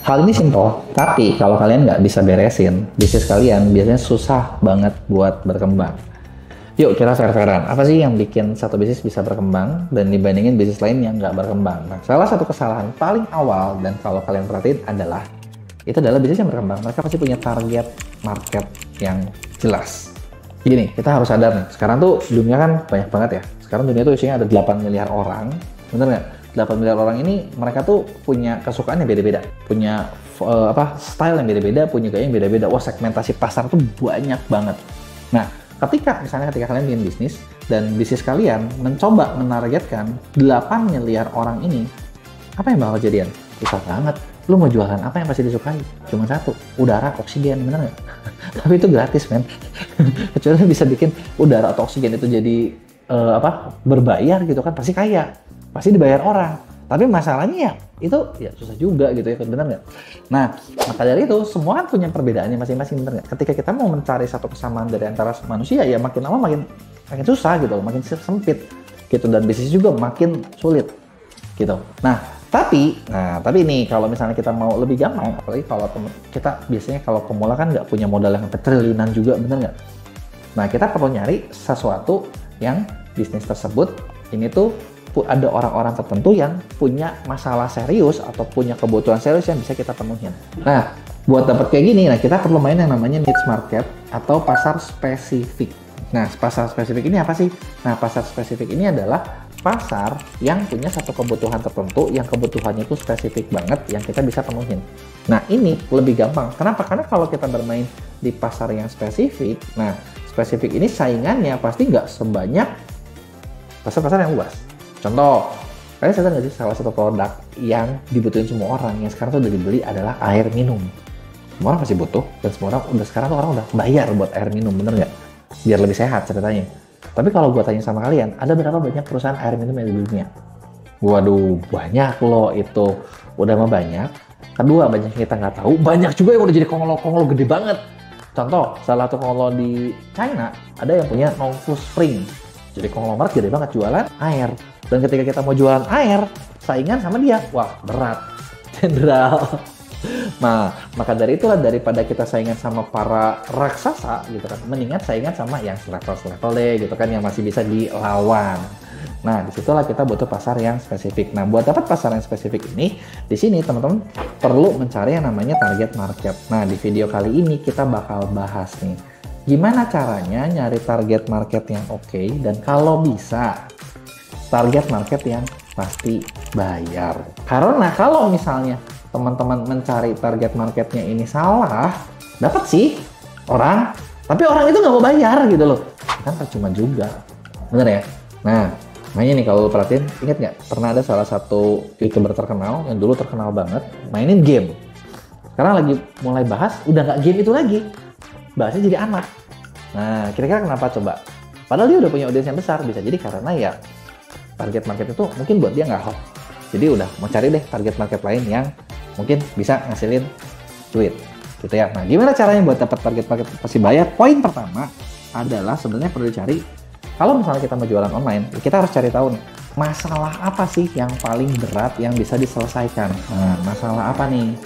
Hal ini simple, tapi kalau kalian nggak bisa beresin, bisnis kalian biasanya susah banget buat berkembang. Yuk kita fair-fairan, apa sih yang bikin satu bisnis bisa berkembang dan dibandingin bisnis lain yang nggak berkembang? Nah, salah satu kesalahan paling awal dan kalau kalian perhatiin adalah, itu adalah bisnis yang berkembang. Mereka pasti punya target market yang jelas. Gini, kita harus sadar nih, sekarang tuh dunia kan banyak banget ya. Sekarang dunia tuh isinya ada 8 miliar orang, bener nggak? 8 miliar orang ini mereka tuh punya kesukaan yang beda-beda, punya style yang beda-beda, punya gaya yang beda-beda. Wah, segmentasi pasar tuh banyak banget. Nah, ketika kalian bikin bisnis dan bisnis kalian mencoba menargetkan 8 miliar orang ini, apa yang bakal kejadian? Susah banget. Lu mau jualan apa yang pasti disukai? Cuma satu, udara, oksigen, bener nggak? Tapi itu gratis, men. Kecuali bisa bikin udara atau oksigen itu jadi berbayar gitu kan, pasti kaya. Pasti dibayar orang, tapi masalahnya ya itu ya susah juga gitu ya, benar nggak? Nah, maka dari itu semua kan punya perbedaannya masing-masing, benar nggak? Ketika kita mau mencari satu kesamaan dari antara manusia, ya makin lama makin susah gitu, makin sempit gitu, dan bisnis juga makin sulit gitu. Nah tapi nih kalau misalnya kita mau lebih gampang, apalagi kalau kita biasanya kalau pemula kan nggak punya modal yang triliunan juga, benar nggak? Nah, kita perlu nyari sesuatu yang bisnis tersebut ini tuh ada orang-orang tertentu yang punya masalah serius atau punya kebutuhan serius yang bisa kita penuhin. Nah, buat dapat kayak gini, kita perlu main yang namanya niche market atau pasar spesifik. Nah, pasar spesifik ini apa sih? Nah, pasar spesifik ini adalah pasar yang punya satu kebutuhan tertentu, yang kebutuhannya itu spesifik banget, yang kita bisa penuhin. Nah, ini lebih gampang. Kenapa? Karena kalau kita bermain di pasar yang spesifik, nah, spesifik ini saingannya pasti nggak sebanyak pasar-pasar yang luas. Contoh, kalian sadar nggak sih salah satu produk yang dibutuhin semua orang yang sekarang tuh udah dibeli adalah air minum. Semua orang pasti butuh, dan semua orang sekarang tuh orang udah bayar buat air minum, bener nggak? Biar lebih sehat ceritanya. Tapi kalau gue tanya sama kalian, ada berapa banyak perusahaan air minum yang di dunia? Waduh, banyak loh itu. Udah mah banyak. Kedua, banyak yang kita nggak tahu. Banyak juga yang udah jadi konglo-konglo gede banget. Contoh, salah satu konglo di China, ada yang punya Nongfu Spring. Jadi konglomerat gede banget jualan air. Dan ketika kita mau jualan air, saingan sama dia, wah berat, jenderal. Nah, maka dari itulah daripada kita saingan sama para raksasa gitu kan, mendingan saingan sama yang selevel-selevel deh gitu kan, yang masih bisa dilawan. Nah, disitulah kita butuh pasar yang spesifik. Nah, buat dapat pasar yang spesifik ini, di sini teman-teman perlu mencari yang namanya target market. Nah, di video kali ini kita bakal bahas nih, gimana caranya nyari target market yang oke, dan kalau bisa target market yang pasti bayar. Karena kalau misalnya teman-teman mencari target marketnya ini salah, dapat sih orang, tapi orang itu nggak mau bayar gitu loh. Kan percuma juga, bener ya? Nah, makanya nih kalau perhatiin, inget nggak? Pernah ada salah satu YouTuber terkenal, yang dulu terkenal banget, mainin game. Sekarang lagi mulai bahas, udah nggak game itu lagi. Bahasnya jadi anak. Nah, kira-kira kenapa coba? Padahal dia udah punya audiens yang besar, bisa jadi karena ya target market itu mungkin buat dia nggak hot. Jadi udah mau cari deh target market lain yang mungkin bisa ngasilin duit gitu ya. Nah, gimana caranya buat dapat target market pasti bayar? Poin pertama adalah sebenarnya perlu dicari, kalau misalnya kita mau jualan online, kita harus cari tahu nih, masalah apa sih yang paling berat yang bisa diselesaikan. Nah, masalah apa nih?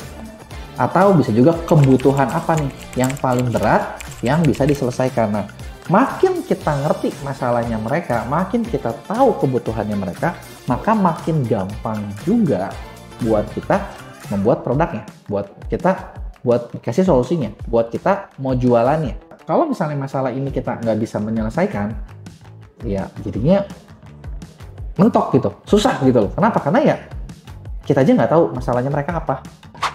Atau bisa juga kebutuhan apa nih yang paling berat yang bisa diselesaikan. Nah, makin kita ngerti masalahnya mereka, makin kita tahu kebutuhannya mereka, maka makin gampang juga buat kita membuat produknya, buat kasih solusinya, buat kita mau jualannya. Kalau misalnya masalah ini kita nggak bisa menyelesaikan, ya jadinya mentok gitu, susah gitu loh. Kenapa? Karena ya kita aja nggak tahu masalahnya mereka apa.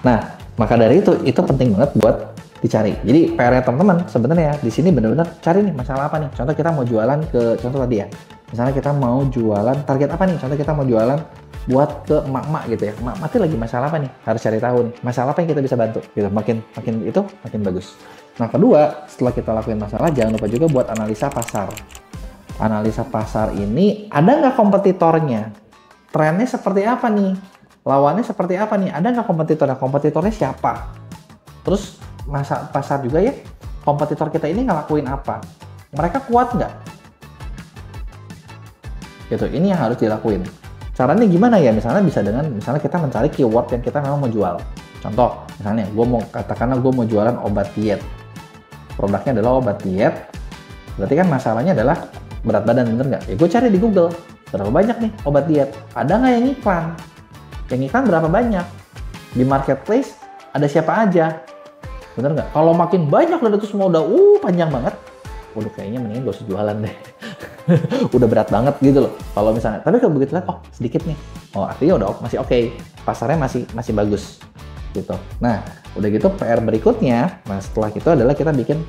Nah, maka dari itu penting banget buat dicari. Jadi PR-nya teman-teman sebenarnya di sini benar-benar cari nih masalah apa nih. Contoh kita mau jualan ke, contoh tadi ya, misalnya kita mau jualan target apa nih. Contoh kita mau jualan buat ke emak-emak gitu ya. Emak-emak itu lagi masalah apa nih? Harus cari tahu nih. Masalah apa yang kita bisa bantu gitu. Makin bagus. Nah, kedua, setelah kita lakuin masalah, jangan lupa juga buat analisa pasar. Analisa pasar ini ada nggak kompetitornya? Trennya seperti apa nih? Lawannya seperti apa nih? Ada nggak kompetitornya? Kompetitornya siapa? Terus pasar juga ya, kompetitor kita ini ngelakuin apa? Mereka kuat nggak? Gitu, ini yang harus dilakuin. Caranya gimana ya? Misalnya bisa dengan, misalnya kita mencari keyword yang kita memang mau jual. Contoh, misalnya katakanlah gue mau jualan obat diet. Produknya adalah obat diet, berarti kan masalahnya adalah berat badan, bener nggak? Ya gue cari di Google, berapa banyak nih obat diet? Ada nggak yang iklan? Yang iklan berapa banyak? Di marketplace ada siapa aja? Bener nggak? Kalau makin banyak dan itu semua udah panjang banget, udah kayaknya mendingan gak usah jualan deh. Udah berat banget gitu loh. Kalau misalnya, tapi kalau begitu lihat, oh sedikit nih, oh artinya udah masih oke, pasarnya masih bagus gitu. Nah, udah gitu PR berikutnya, nah setelah itu adalah kita bikin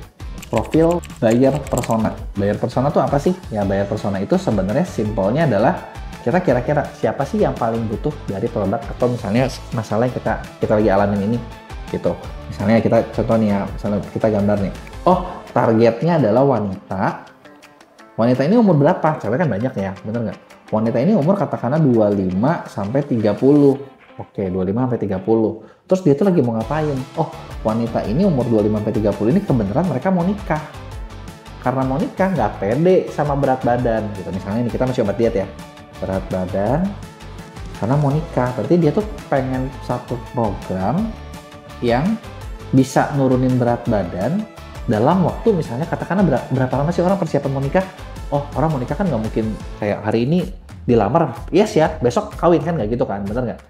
profil buyer persona. Buyer persona tuh apa sih? Ya buyer persona itu sebenarnya simpelnya adalah kita kira-kira siapa sih yang paling butuh dari produk atau misalnya masalah yang kita lagi alamin ini gitu. Misalnya kita contoh nih ya, misalnya kita gambar nih. Oh, targetnya adalah wanita. Wanita ini umur berapa? Cewek kan banyak ya, bener nggak? Wanita ini umur katakanlah 25 sampai 30. Oke, 25 sampai 30. Terus dia tuh lagi mau ngapain? Oh, wanita ini umur 25 sampai 30 ini kebenaran mereka mau nikah. Karena mau nikah nggak pede sama berat badan gitu. Misalnya ini kita masih obat diet ya. Berat badan karena mau nikah. Berarti dia tuh pengen satu program yang bisa nurunin berat badan dalam waktu misalnya katakanlah berapa lama sih orang persiapan mau nikah? Oh, orang mau nikah kan nggak mungkin kayak hari ini dilamar, yes ya, besok kawin kan nggak gitu kan, bener nggak?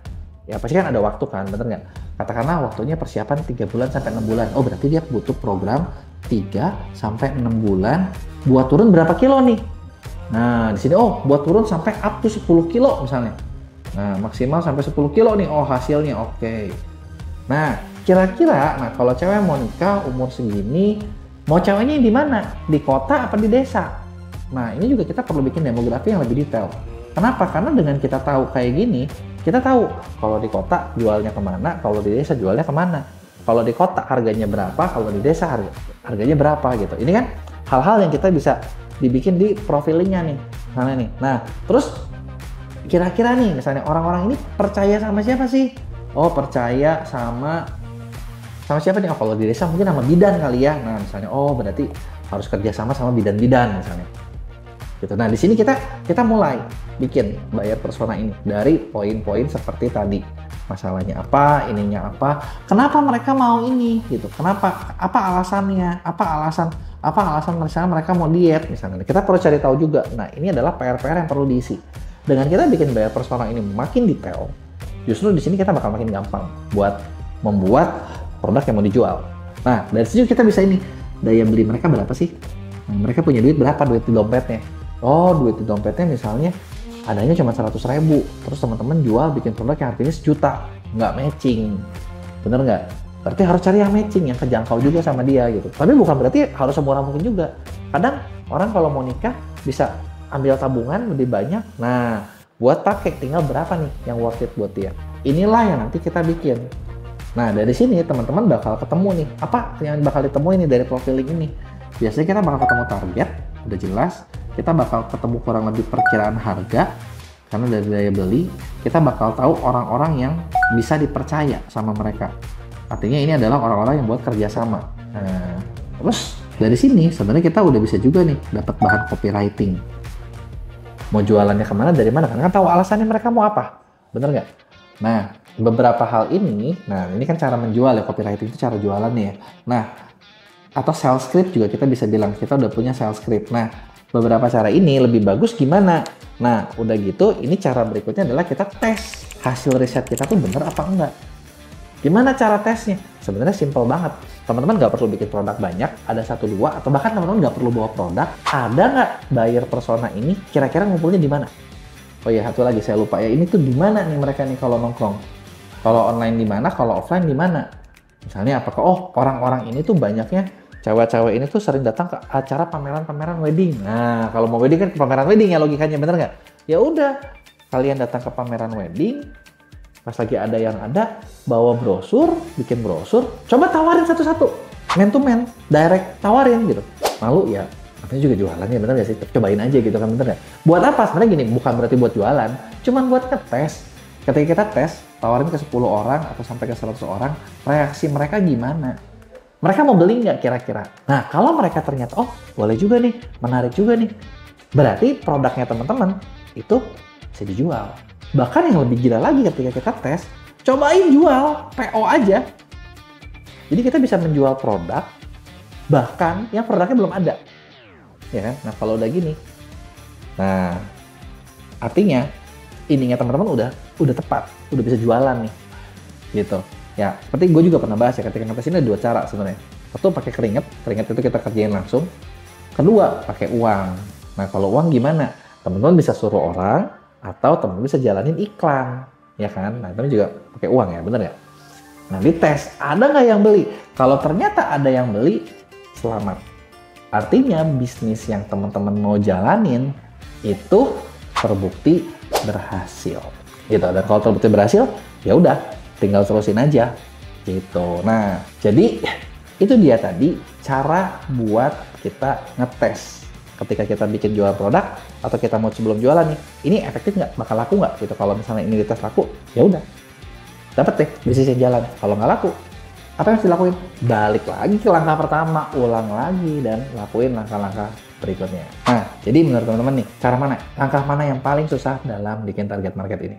Ya pasti kan ada waktu kan, bener nggak? Katakanlah waktunya persiapan 3 bulan sampai 6 bulan. Oh, berarti dia butuh program 3 sampai 6 bulan buat turun berapa kilo nih? Nah, di sini oh buat turun sampai up to 10 kilo misalnya. Nah, maksimal sampai 10 kilo nih, oh hasilnya oke. Nah, kira-kira, nah kalau cewek mau nikah umur segini, mau ceweknya di mana? Di kota apa di desa? Nah, ini juga kita perlu bikin demografi yang lebih detail. Kenapa? Karena dengan kita tahu kayak gini, kita tahu kalau di kota jualnya kemana, kalau di desa jualnya kemana. Kalau di kota harganya berapa, kalau di desa harganya berapa gitu. Ini kan hal-hal yang kita bisa dibikin di profilingnya nih, misalnya nih. Nah, terus kira-kira nih, misalnya orang-orang ini percaya sama siapa sih? Oh, percaya sama siapa nih? Oh, kalau di desa mungkin sama bidan kali ya. Nah, misalnya, oh berarti harus kerja sama bidan-bidan misalnya. Gitu. Nah, di sini kita mulai bikin buyer persona ini dari poin-poin seperti tadi. Masalahnya apa, ininya apa, kenapa mereka mau ini gitu. Kenapa? Apa alasannya? Apa alasan misalnya mereka mau diet misalnya. Kita perlu cari tahu juga. Nah, ini adalah PR-PR yang perlu diisi. Dengan kita bikin buyer persona ini makin detail, justru di sini kita bakal makin gampang buat membuat produk yang mau dijual. Nah, dari situ kita bisa ini, daya beli mereka berapa sih? Nah, mereka punya duit berapa, duit di dompetnya? Oh, duit di dompetnya misalnya adanya cuma 100.000. Terus teman-teman jual bikin produk yang harganya 1 juta. Nggak matching. Bener nggak? Berarti harus cari yang matching, yang kejangkau juga sama dia gitu. Tapi bukan berarti harus semurah mungkin juga. Kadang orang kalau mau nikah bisa ambil tabungan lebih banyak. Nah, buat pakai tinggal berapa nih yang worth it buat dia. Inilah yang nanti kita bikin. Nah, dari sini teman-teman bakal ketemu nih, apa yang bakal ditemuin nih dari profiling ini. Biasanya kita bakal ketemu target, udah jelas. Kita bakal ketemu kurang lebih perkiraan harga, karena dari daya beli, kita bakal tahu orang-orang yang bisa dipercaya sama mereka. Artinya ini adalah orang-orang yang buat kerjasama. Nah, terus dari sini sebenarnya kita udah bisa juga nih dapat bahan copywriting. Mau jualannya kemana, dari mana, kan tahu alasannya mereka mau apa, bener nggak? Nah, beberapa hal ini, nah ini kan cara menjual ya, copywriting itu cara jualannya ya. Nah, atau sales script juga kita bisa bilang, kita udah punya sales script. Nah, beberapa cara ini lebih bagus gimana? Nah, udah gitu, ini cara berikutnya adalah kita tes hasil riset kita tuh bener apa enggak. Gimana cara tesnya? Sebenarnya simple banget. Teman-teman nggak perlu bikin produk banyak, ada 1-2, atau bahkan teman-teman nggak perlu bawa produk. Ada nggak buyer persona ini kira-kira ngumpulnya di mana? Oh iya, satu lagi saya lupa ya, ini tuh di mana nih mereka nih kalau nongkrong? Kalau online di mana, kalau offline di mana? Misalnya apakah orang-orang ini tuh banyaknya cewek-cewek ini tuh sering datang ke acara pameran-pameran wedding. Nah, kalau mau wedding kan ke pameran wedding ya logikanya, bener nggak? Ya udah, kalian datang ke pameran wedding, pas lagi ada yang ada, bawa brosur, bikin brosur, coba tawarin satu-satu, man to man, direct tawarin gitu. Malu ya, artinya juga jualannya, bener nggak sih? Cobain aja gitu kan, bener nggak? Buat apa? Sebenarnya gini, bukan berarti buat jualan, cuman buat ngetes. Ketika kita tes, tawarin ke 10 orang atau sampai ke 100 orang, reaksi mereka gimana? Mereka mau beli nggak kira-kira? Nah, kalau mereka ternyata, oh boleh juga nih, menarik juga nih, berarti produknya teman-teman itu bisa dijual. Bahkan yang lebih gila lagi ketika kita tes, Cobain jual, PO aja. Jadi kita bisa menjual produk, bahkan yang produknya belum ada. Ya kan? Nah kalau udah gini, nah artinya ininya teman-teman udah tepat, udah bisa jualan nih, gitu. Ya, seperti gue juga pernah bahas ya, ketika ngetes ini ada dua cara sebenarnya. Satu pakai keringet itu kita kerjain langsung. Kedua pakai uang. Nah kalau uang gimana? Teman-teman bisa suruh orang atau teman-teman bisa jalanin iklan, ya kan? Nah itu juga pakai uang ya, bener ya? Nah dites, ada nggak yang beli? Kalau ternyata ada yang beli, selamat. Artinya bisnis yang teman-teman mau jalanin itu terbukti berhasil, gitu. Dan kalau terbukti berhasil, ya udah, tinggal terusin aja, gitu. Nah, jadi itu dia tadi cara buat kita ngetes ketika kita bikin jual produk atau kita mau sebelum jualan nih, ini efektif nggak, bakal laku nggak, gitu. Kalau misalnya ini dites laku, ya udah, dapat deh bisnis yang jalan. Kalau nggak laku, apa yang harus dilakuin? Balik lagi ke langkah pertama, ulang lagi dan lakuin langkah-langkah berikutnya. Nah, jadi menurut teman-teman nih, cara mana, langkah mana yang paling susah dalam bikin target market ini?